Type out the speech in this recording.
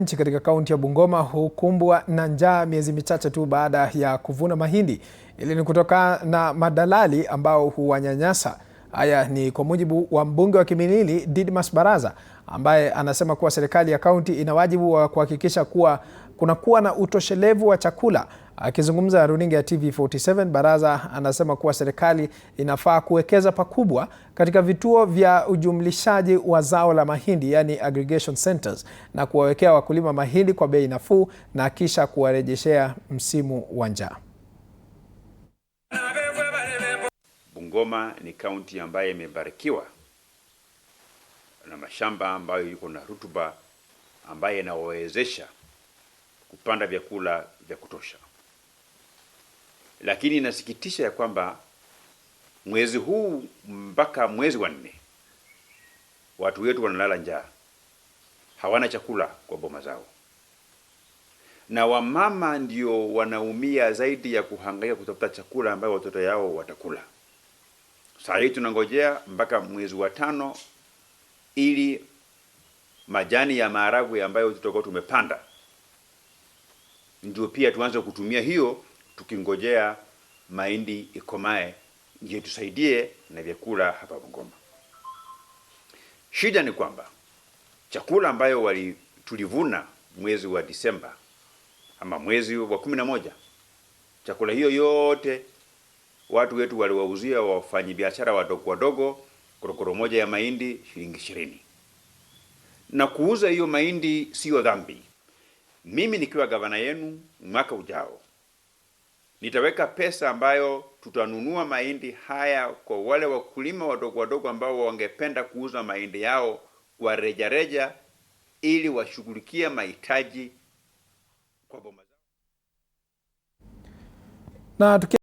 Nchi katika kaunti ya Bungoma hukumbwa na njaa miezi michache tu baada ya kuvuna mahindi. Ili ni kutokana na madalali ambao huwanyanyasa. Haya ni kwa mujibu wa mbunge wa Kimilili Didmas Baraza, ambaye anasema kuwa serikali ya kaunti ina wajibu wa kuhakikisha kuwa kunakuwa na utoshelevu wa chakula. Akizungumza na runinga ya TV47, Baraza anasema kuwa serikali inafaa kuwekeza pakubwa katika vituo vya ujumlishaji wa zao la mahindi, yani aggregation centers, na kuwawekea wakulima mahindi kwa bei nafuu na kisha kuwarejeshea msimu wa njaa. Bungoma ni kaunti ambayo imebarikiwa na mashamba ambayo yuko na rutuba ambayo inawezesha kupanda vyakula vya kutosha. Lakini inasikitisha ya kwamba mwezi huu mpaka mwezi wa 4 watu wetu wanalala njaa, hawana chakula kwa boma zao, na wamama ndio wanaumia zaidi ya kuhangaika kutafuta chakula ambayo watoto yao watakula. Sasa hii tunangojea mpaka mwezi wa 5 ili majani ya maharagwe ambayo tutakuwa tumepanda ndio pia tuanze kutumia hiyo, tukingojea mahindi ikomae ndio tusaidie na vyakula hapa Bungoma. Shida ni kwamba chakula ambayo tulivuna mwezi wa Disemba ama mwezi wa 11, chakula hiyo yote watu wetu waliwauzia wafanyabiashara wadogo wadogo korokoro moja ya mahindi shilingi 20. Na kuuza hiyo mahindi sio dhambi. Mimi nikiwa gavana yenu mwaka ujao nitaweka pesa ambayo tutanunua mahindi haya kwa wale wakulima wadogo wadogo ambao wangependa kuuza mahindi yao kwa rejareja ili washughulikie mahitaji kwa boma zao.